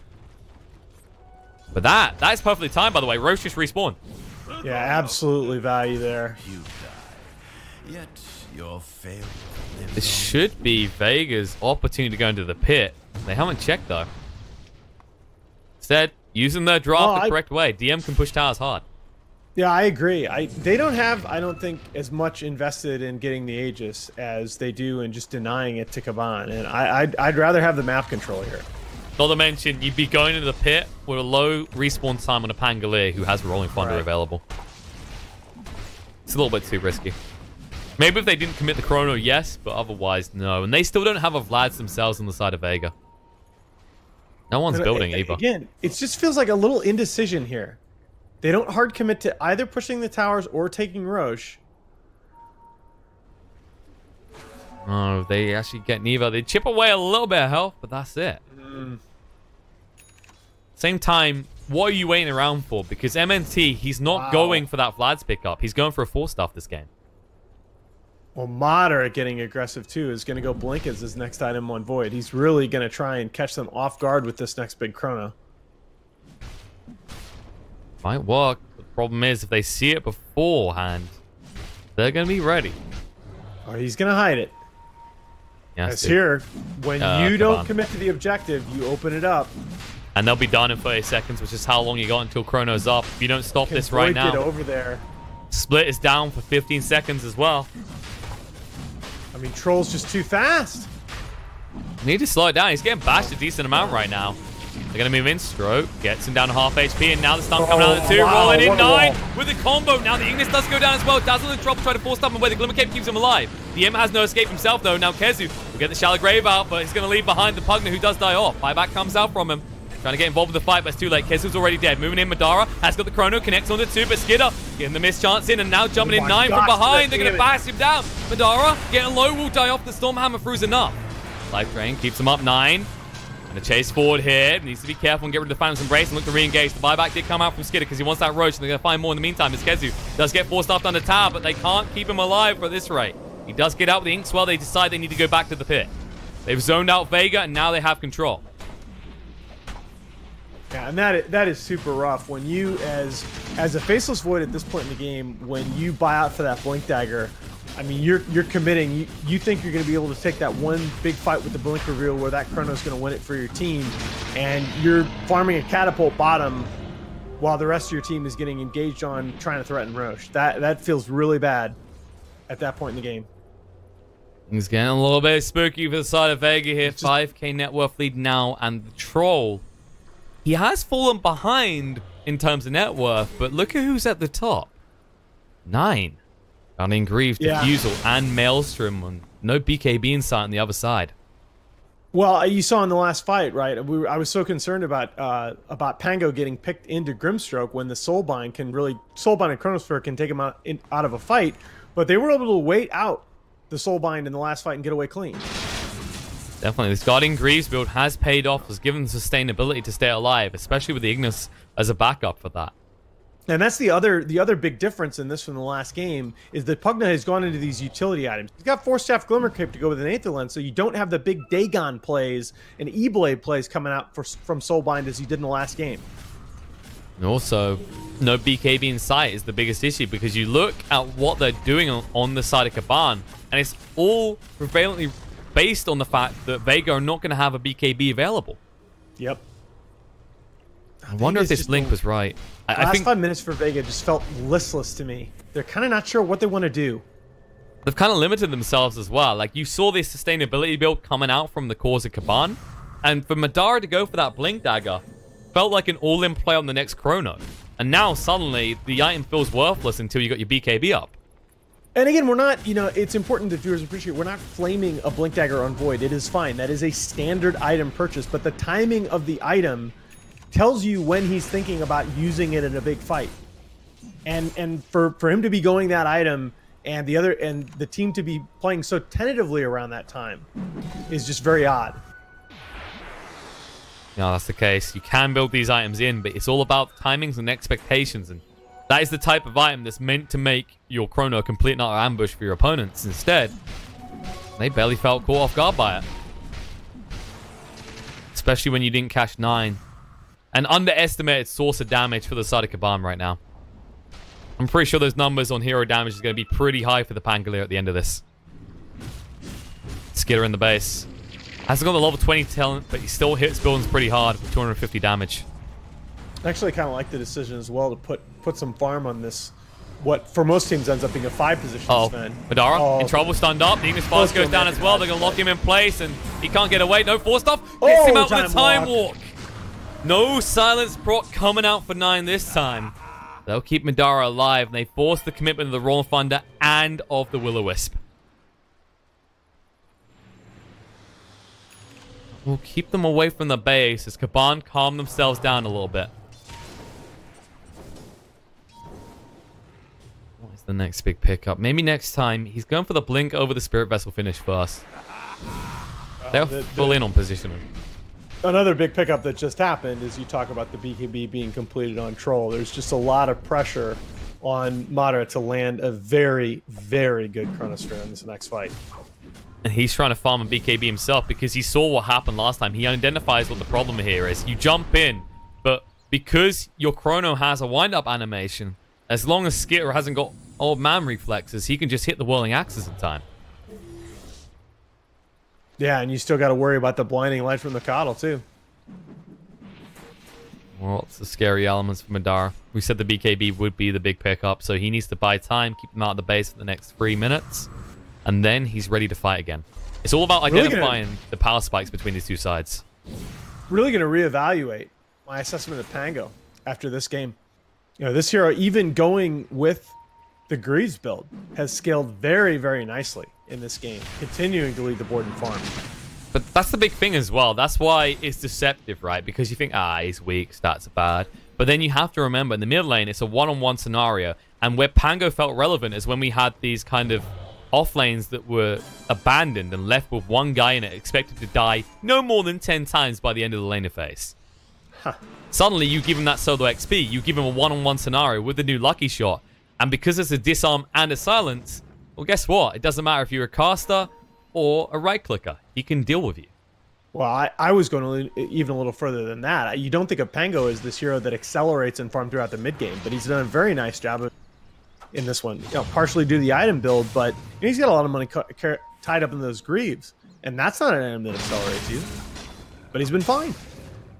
But that is perfectly timed, by the way. Roche just respawned. Yeah, absolutely value there. You die. Yet your failure lives This should be Vega's opportunity to go into the pit. They haven't checked, though. Instead, using their draft the correct way. DM can push towers hard. Yeah, I agree. They don't have, I don't think, as much invested in getting the Aegis as they do in just denying it to Kaban. And I'd rather have the map control here. Not to mention, you'd be going into the pit with a low respawn time on a Pangolier who has Rolling Thunder available. It's a little bit too risky. Maybe if they didn't commit the Chrono, yes, but otherwise, no. And they still don't have a Vlads themselves on the side of Vega. No one's building either. Again, it just feels like a little indecision here. They don't hard commit to either pushing the towers or taking Roche. Oh, they actually get neither. They chip away a little bit of health, but that's it. Same time, what are you waiting around for? Because MNT, he's not going for that Vlad's pickup. He's going for a 4-stuff this game. Well, Moderate getting aggressive too is going to go Blink as his next item on Void. He's really going to try and catch them off guard with this next big Chrono. Might work. The problem is, if they see it beforehand, they're going to be ready. Oh, he's going to hide it. Yes, As here, when you don't commit to the objective, you open it up. And they'll be done in 30 seconds, which is how long you got until Chrono's up. If you don't stop this right now, get over there. Split is down for 15 seconds as well. I mean, Troll's just too fast. Need to slow it down. He's getting bashed a decent amount right now. They're going to move in. Stroke gets him down to half HP, and now the stun coming out of the 2. Rolling in 9 with the combo. Now the Ignis does go down as well. Dazzle in trouble, try to force stop him away. The Glimmer Cape keeps him alive. DM has no escape himself, though. Now Kezu will get the Shallow Grave out, but he's going to leave behind the Pugner, who does die off. Buyback comes out from him. Trying to get involved with the fight, but it's too late. Kezu's already dead. Moving in, Madara has got the chrono, connects onto 2, but Skidder getting the miss chance in, and now jumping in 9 from behind. They're going to bash him down. Madara getting low, will die off. The Stormhammer through's enough. Life Drain keeps him up 9. And the chase forward here. Needs to be careful and get rid of the Phantom's Embrace and look to re-engage. The buyback did come out from Skidder because he wants that Roach, and they're going to find more in the meantime as Kezu does get forced off under tower, but they can't keep him alive for this rate. He does get out with the Inkswell. They decide they need to go back to the pit. They've zoned out Vega, and now they have control. Yeah, and that is super rough. When you, as a Faceless Void at this point in the game, when you buy out for that Blink Dagger, I mean, you're committing. You think you're going to be able to take that one big fight with the Blink reveal where that Chrono's going to win it for your team, and you're farming a Catapult bottom while the rest of your team is getting engaged on trying to threaten Roche. That feels really bad at that point in the game. Things getting a little bit spooky for the side of Vega here. 5k net worth lead now, and the Troll, he has fallen behind in terms of net worth, but look at who's at the top. 9. Gunning Grieve, Diffusal, and Maelstrom, and no BKB in sight on the other side. Well, you saw in the last fight, right? I was so concerned about Pango getting picked into Grimstroke when the Soulbind and Chronosphere can take him out of a fight, but they were able to wait out the Soulbind in the last fight and get away clean. Definitely, this Guardian Greaves build has paid off, has given the sustainability to stay alive, especially with the Ignis as a backup for that. And that's the other big difference in this from the last game, is that Pugna has gone into these utility items. He's got Force Staff Glimmer Cape to go with an Aether Lens, so you don't have the big Dagon plays and E-Blade plays coming out from Soulbind as you did in the last game. And also, no BKB in sight is the biggest issue, because you look at what they're doing on the side of Kaban, and it's all prevalently based on the fact that Vega are not going to have a BKB available. Yep. I wonder if this link was right. I think 5 minutes for Vega just felt listless to me. They're kind of not sure what they want to do. They've kind of limited themselves as well. Like, you saw this sustainability build coming out from the cores of Kaban, and for Madara to go for that Blink Dagger felt like an all-in play on the next Chrono. And now, suddenly, the item feels worthless until you got your BKB up. And again, we're not, it's important that viewers appreciate, we're not flaming a Blink Dagger on Void. It is fine. That is a standard item purchase, but the timing of the item tells you when he's thinking about using it in a big fight. And for him to be going that item and the team to be playing so tentatively around that time is just very odd. No, that's the case. You can build these items in, but it's all about timings and expectations, and that is the type of item that's meant to make your Chrono a complete and utter ambush for your opponents. Instead, they barely felt caught off guard by it. Especially when you didn't cash 9. An underestimated source of damage for the side of Kaban right now. I'm pretty sure those numbers on hero damage is going to be pretty high for the Pangolier at the end of this. Skidder in the base. Hasn't got the level 20 talent, but he still hits buildings pretty hard with 250 damage. I actually kind of like the decision as well to put some farm on this. What for most teams ends up being a 5 position spend. Madara in trouble, stunned up. The Ignis Fast goes down as well. They're going to lock him in place, and he can't get away. No force stuff. Gets him out with a time walk. No silence proc coming out for 9 this time. They'll keep Madara alive, and they force the commitment of the Rolling Thunder and of the Will-O-Wisp. We'll keep them away from the base as Kaban calm themselves down a little bit. What is the next big pickup? Maybe next time he's going for the Blink over the Spirit Vessel finish first. They're full in on positioning. Another big pickup that just happened is you talk about the BKB being completed on Troll. There's just a lot of pressure on Madara to land a very, very good Chronosphere in this next fight. And he's trying to farm a BKB himself because he saw what happened last time. He identifies what the problem here is. You jump in, but because your Chrono has a wind-up animation, as long as Skitter hasn't got old man reflexes, he can just hit the whirling axes in time. Yeah, and you still got to worry about the blinding light from the Coddle, too. Well, it's the scary elements for Madara. We said the BKB would be the big pickup, so he needs to buy time, keep them out of the base for the next 3 minutes, and then he's ready to fight again. It's all about identifying the power spikes between these two sides. Really going to reevaluate my assessment of Pango after this game. This hero, even going with the Greaves build, has scaled very, very nicely in this game, continuing to lead the board and farm. But that's the big thing as well. That's why it's deceptive, right? Because you think, he's weak, stats are bad. But then you have to remember, in the mid lane, it's a one-on-one scenario. And where Pango felt relevant is when we had these kind of off lanes that were abandoned and left with one guy in it, expected to die no more than 10 times by the end of the laner phase. Huh. Suddenly, you give him that solo XP. You give him a one-on-one scenario with the new Lucky Shot. And because it's a disarm and a silence, well, guess what? It doesn't matter if you're a caster or a right-clicker. He can deal with you. Well, I was going even a little further than that. You don't think of Pango as this hero that accelerates and farm throughout the mid game, but he's done a very nice job of in this one. You know, partially due to the item build, but he's got a lot of money tied up in those greaves, and that's not an item that accelerates you. But he's been fine.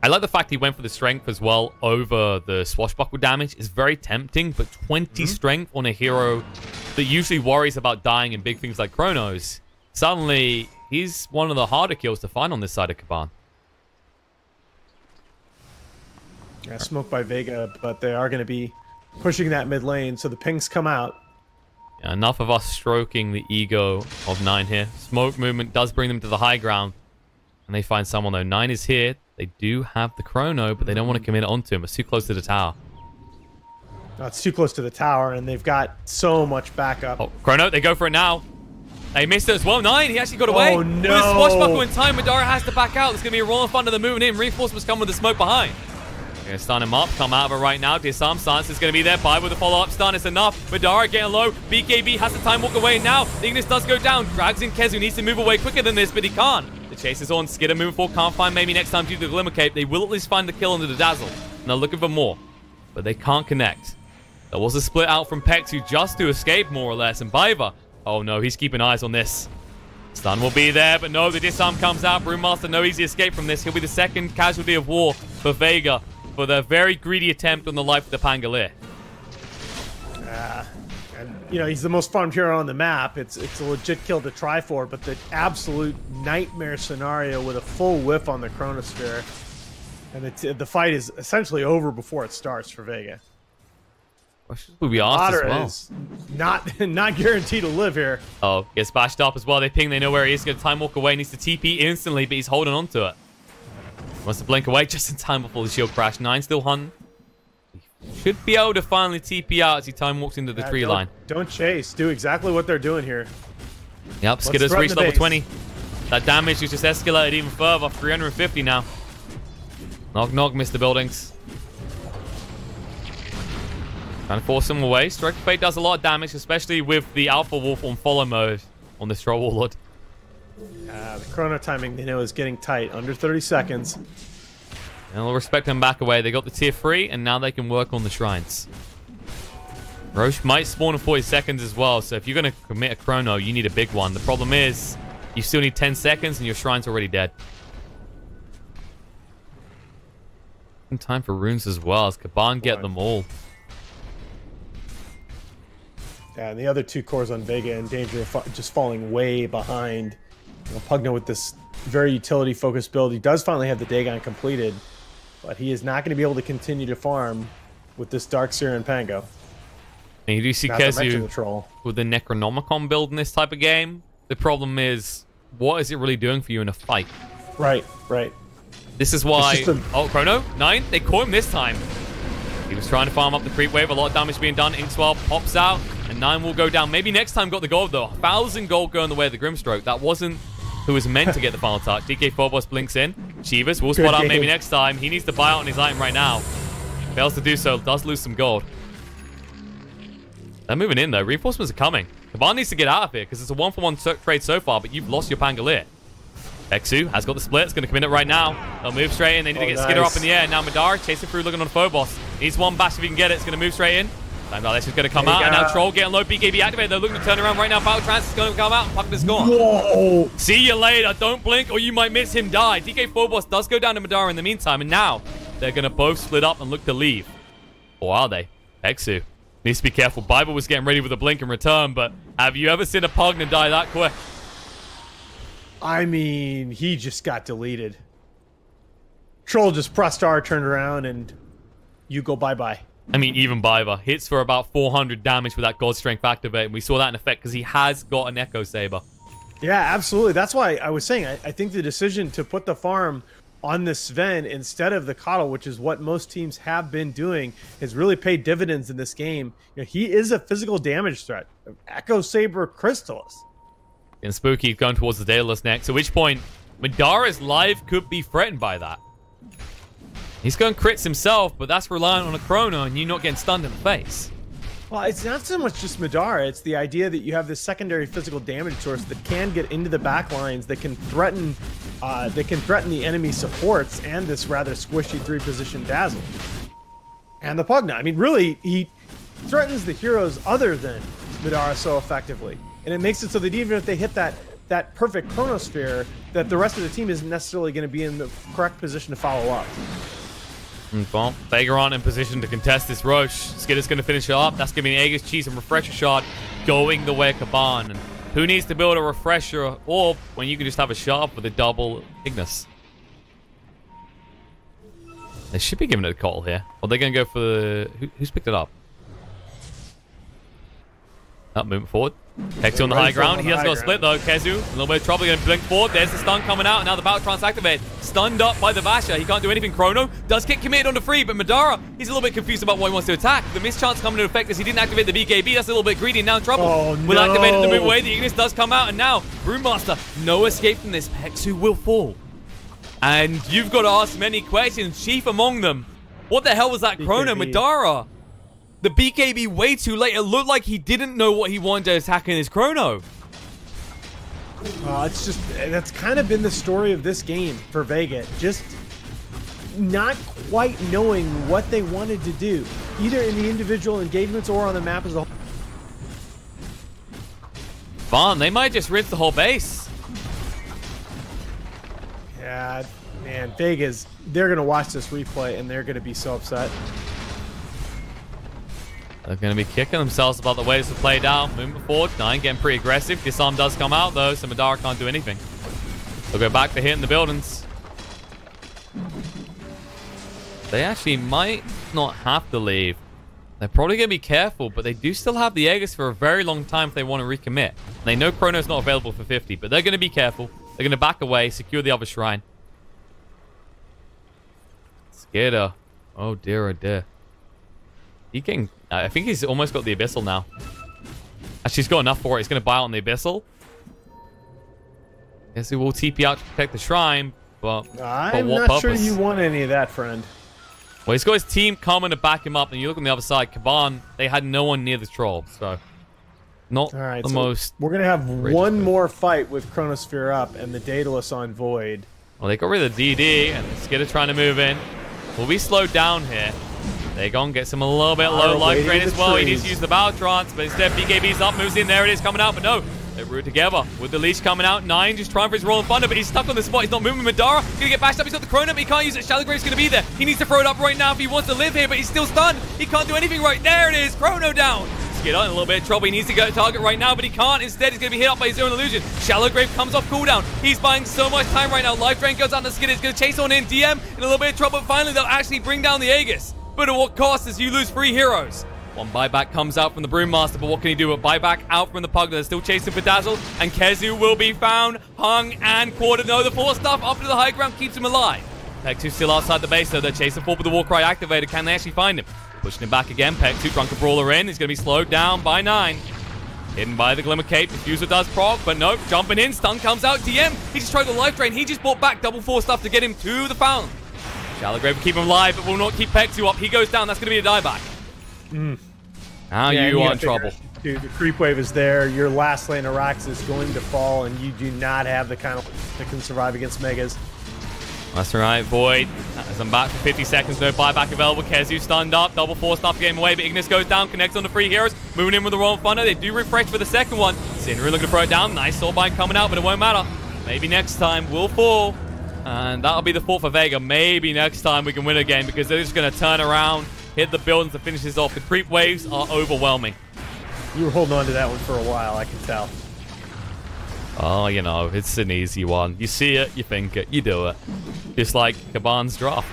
I like the fact he went for the strength as well over the swashbuckle damage. It's very tempting, but 20 strength on a hero that usually worries about dying in big things like Chronos, suddenly he's one of the harder kills to find on this side of Kaban. Yeah, smoked by Vega, but they are going to be pushing that mid lane, so the pings come out. Yeah, enough of us stroking the ego of 9 here. Smoke movement does bring them to the high ground. And they find someone, though. 9 is here. They do have the chrono, but they don't want to commit it onto him. It's too close to the tower. No, it's too close to the tower, and they've got so much backup. Oh, chrono, they go for it now. They missed it as well. 9, he actually got away. Oh, no. With a swashbuckle in time, Madara has to back out. There's going to be a roll of thunder. They're moving in. Reinforcements come with the smoke behind. They're going to stun him up. Come out of it right now. Disarm stance is going to be there. Bye with a follow-up stun. It's enough. Madara getting low. BKB has the time walk away now. Ignis does go down. Drags in Kezu. Needs to move away quicker than this, but he can't. The chase is on. Skidder moving forward. Can't find maybe next time due to the Glimmer Cape. They will at least find the kill under the Dazzle. And they're looking for more. But they can't connect. There was a split out from Pexu just to escape, more or less. And Biva. Oh no, he's keeping eyes on this. Stun will be there, but no, the disarm comes out. Brewmaster, no easy escape from this. He'll be the second casualty of war for Vega for their very greedy attempt on the life of the Pangolier. And, you know, he's the most farmed hero on the map. It's a legit kill to try for, but the absolute nightmare scenario with a full whiff on the Chronosphere. And the fight is essentially over before it starts for Vega. We'll be honest as well. Is not guaranteed to live here. Oh, gets bashed up as well. They ping, they know where he is. Going to time walk away. Needs to TP instantly, but he's holding on to it. Wants to blink away just in time before the shield crash. 9 still hunting. He should be able to finally TP out as he time walks into the tree line. Don't chase. Do exactly what they're doing here. Yep, Skidder's reached level 20. That damage is just escalated even further. 350 now. Knock, knock, missed the buildings. Trying to force him away. Strike of Fate does a lot of damage, especially with the Alpha Wolf on follow mode on this Troll Warlord. The chrono timing, they know, is getting tight. Under 30 seconds. And they'll respect him back away. They got the tier 3, and now they can work on the shrines. Roche might spawn in 40 seconds as well, so if you're going to commit a chrono, you need a big one. The problem is, you still need 10 seconds, and your shrine's already dead. In time for runes as well, as Kaban get them all. Yeah, and the other 2 cores on Vega in danger of just falling way behind. You know, Pugna with this very utility-focused build. He does finally have the Dagon completed, but he is not going to be able to continue to farm with this Darkseer and Pango. And you do see Kezu with the Necronomicon build in this type of game. The problem is, what is it really doing for you in a fight? Right, right. This is why... Oh, Chrono, 9. They caught him this time. He was trying to farm up the creep wave. A lot of damage being done. Inkswell pops out, and 9 will go down. Maybe next time got the gold, though. 1,000 gold going the way of the Grimstroke. That wasn't who was meant to get the final touch. DK Phobos blinks in. Chivas will spot out maybe next time. He needs to buy out on his item right now. Fails to do so. Does lose some gold. They're moving in, though. Reinforcements are coming. Kaban needs to get out of here, because it's a 1-for-1 trade so far, but you've lost your Pangolier. Exu has got the split. It's going to commit it right now. They'll move straight in. They need to get Skidder up in the air. Now Madara chasing through, looking on Phobos. Needs one bash if he can get it. It's going to move straight in. This is going to come out. And now Troll getting low. BKB activated. They're looking to turn around right now. Battle Trance is going to come out. Puckner's gone. Whoa. See you later. Don't blink or you might miss him die. DK Phobos does go down to Madara in the meantime. And now they're going to both split up and look to leave. Or are they? Exu needs to be careful. Bible was getting ready with a blink in return. But have you ever seen a Pugner die that quick? I mean, he just got deleted. Troll just pressed R, turned around, and you go bye-bye. I mean, even Biva hits for about 400 damage with that God Strength activate. And we saw that in effect because he has got an Echo Saber. Yeah, absolutely. That's why I was saying I think the decision to put the farm on the Sven instead of the Coddle, which is what most teams have been doing, has really paid dividends in this game. You know, he is a physical damage threat. Echo Saber Crystallis. And Spooky going towards the Daedalus next, at which point Madara's life could be threatened by that. He's going crits himself, but that's reliant on a Chrono and you not getting stunned in the face. Well, it's not so much just Madara. It's the idea that you have this secondary physical damage source that can get into the back lines, that can threaten the enemy supports and this rather squishy 3-position Dazzle. And the Pugna. I mean, really, he threatens the heroes other than Madara so effectively. And it makes it so that even if they hit that perfect Chronosphere, that the rest of the team isn't necessarily going to be in the correct position to follow up. Well, Vega on in position to contest this rush. Skitter's going to finish it up. That's giving Aegis Cheese and Refresher Shot going the way of Kaban. And who needs to build a Refresher orb when you can just have a shot with a double Ignis? They should be giving it a call here. Or they're going to go for the... Who's picked it up? Up, moving forward. Hexu on the high ground. He has got a split though. Kezu, a little bit of trouble. Going to blink forward. There's the stun coming out. And now the Battletron's activated. Stunned up by the Vasher. He can't do anything. Chrono does get committed on the free, but Madara, he's a little bit confused about what he wants to attack. The mischance coming into effect as he didn't activate the BKB. That's a little bit greedy and now in trouble. Oh, no. Will activate it the move away. The Ignis does come out. And now, Brewmaster, no escape from this. Hexu will fall. And you've got to ask many questions. Chief among them. What the hell was that Chrono? Madara. The BKB way too late. It looked like he didn't know what he wanted to attack in his Chrono. It's just, that's kind of been the story of this game for Vega. Just not quite knowing what they wanted to do, either in the individual engagements or on the map as a whole. Fun. They might just rinse the whole base. Yeah, man, Vegas, they're going to watch this replay and they're going to be so upset. They're going to be kicking themselves about the way this will play down. Moving forward. Nine getting pretty aggressive. Disarm does come out, though, so Madara can't do anything. They'll go back to hitting the buildings. They actually might not have to leave. They're probably going to be careful, but they do still have the Aegis for a very long time if they want to recommit. They know Chrono's not available for 50, but they're going to be careful. They're going to back away, secure the other shrine. Skitter. Oh, dear, oh, dear. He can... I think he's almost got the Abyssal now. Actually, he's got enough for it. He's going to buy out on the Abyssal. Guess he will TP out to protect the shrine, but I'm not sure you want any of that, friend. Well, he's got his team coming to back him up, and you look on the other side, Kaban, they had no one near the troll, so not the most... We're going to have one more fight with Chronosphere up and the Daedalus on Void. Well, they got rid of the DD, and Skitter trying to move in. Will we slow down here? They're going to get some a little bit low life drain as well. He needs to use the Battletrons, but instead BKB's up, moves in. There it is coming out, but no. They're rooted together with the leash coming out. Nine just trying for his Rolling Thunder, but he's stuck on the spot. He's not moving. Madara going to get bashed up. He's got the Chrono, but he can't use it. Shallow Grave's going to be there. He needs to throw it up right now if he wants to live here, but he's still stunned. He can't do anything right. There it is. Chrono down. Skid on a little bit of trouble. He needs to go to target right now, but he can't. Instead, he's going to be hit up by his own illusion. Shallow Grave comes off cooldown. He's buying so much time right now. Life drain goes out to Skid. He's going to chase on in. DM in a little bit of trouble. Finally, they'll actually bring down the Aegis. But at what cost is you lose 3 heroes? One buyback comes out from the Brewmaster, but what can he do? A buyback out from the Pugna. They're still chasing for Dazzle, and Kezu will be found, hung, and quartered. No, the 4 stuff up to the high ground keeps him alive. Peg2 still outside the base, though. They're chasing forward with the Warcry activated. Can they actually find him? Pushing him back again. Peg2 Drunken Brawler in. He's going to be slowed down by 9. Hidden by the Glimmer Cape. Diffuser does proc, but nope. Jumping in. Stun comes out. DM. He just tried the life drain. He just brought back double 4 stuff to get him to the fountain. Shallow Grave will keep him alive, but will not keep Peg2 up. He goes down. That's going to be a dieback. Now you are in trouble. Dude, the creep wave is there. Your last lane of Rax is going to fall, and you do not have the kind of that can survive against Megas. That's right, Void. As I'm back for 50 seconds, no buyback available. Kezu stunned up, double 4 stuff game away, but Ignis goes down, connects on the 3 heroes, moving in with the Royal Thunder. They do refresh for the second one. Sinri looking to throw it down. Nice Soulbind coming out, but it won't matter. Maybe next time we'll fall. And that'll be the 4th for Vega. Maybe next time we can win a game because they're just going to turn around, hit the buildings to finish this off. The creep waves are overwhelming. You were holding on to that one for a while, I can tell. Oh, you know, it's an easy one. You see it, you think it, you do it. Just like Kaban's draft.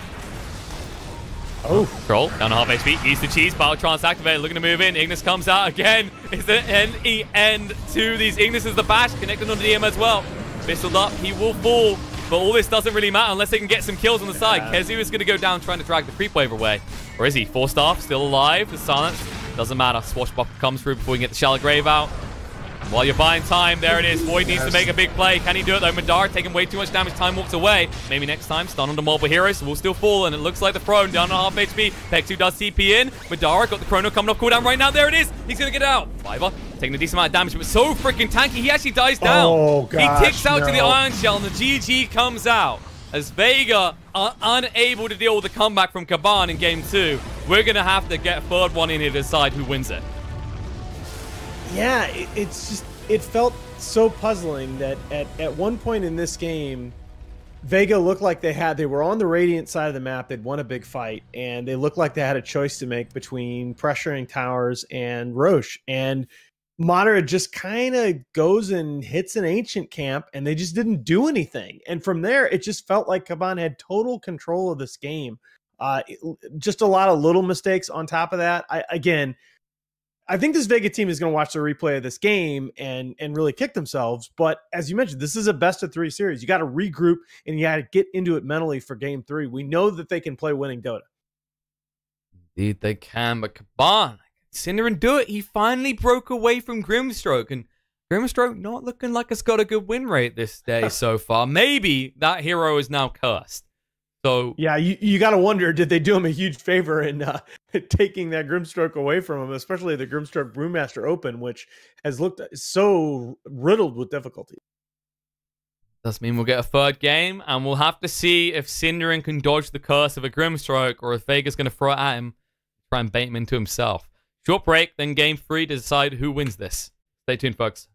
Oh. Troll, down to half HP. Eats the cheese. Battletron's activated. Looking to move in. Ignis comes out again. Is there any end to these? Ignis is the bash. Connected onto DM as well. Pistoled up. He will fall. But all this doesn't really matter unless they can get some kills on the side. Kezu is going to go down trying to drag the creep wave away. Or is he? Four staff, still alive. The silence doesn't matter. Swashbuckler comes through before we can get the shallow grave out. While you're buying time, there it is. Void needs to make a big play. Can he do it though? Madara taking way too much damage. Time walks away. Maybe next time. Stun on the multiple heroes. So we'll still fall. And it looks like the throne down to half HP. Pek2 does TP in. Madara got the chrono coming off cooldown right now. There it is. He's going to get it out. Fiverr taking a decent amount of damage, but so freaking tanky. He actually dies down. Oh, gosh, he ticks out to the Iron Shell, and the GG comes out. As Vega are unable to deal with the comeback from Kaban in game 2, we're going to have to get a third one in here to decide who wins it. Yeah, it's just, it felt so puzzling that at one point in this game, Vega looked like they were on the Radiant side of the map. They'd won a big fight, and they looked like they had a choice to make between pressuring towers and Roche. And Madara just kind of goes and hits an Ancient camp, and they just didn't do anything. And from there, it just felt like Kaban had total control of this game. Just a lot of little mistakes on top of that. I think this Vega team is going to watch the replay of this game and really kick themselves. But as you mentioned, this is a best-of-3 series. You got to regroup, and you got to get into it mentally for game 3. We know that they can play winning Dota. Indeed they can, but Kaban, Cinder and do it. He finally broke away from Grimstroke, and Grimstroke not looking like it's got a good win rate this day so far. Maybe that hero is now cursed. So yeah, you got to wonder, did they do him a huge favor in taking that Grimstroke away from him, especially the Grimstroke Brewmaster Open, which has looked so riddled with difficulty. Does mean we'll get a third game, and we'll have to see if Cinderin can dodge the curse of a Grimstroke, or if Vega's going to throw it at him, try and bait him into himself. Short break, then game 3 to decide who wins this. Stay tuned, folks.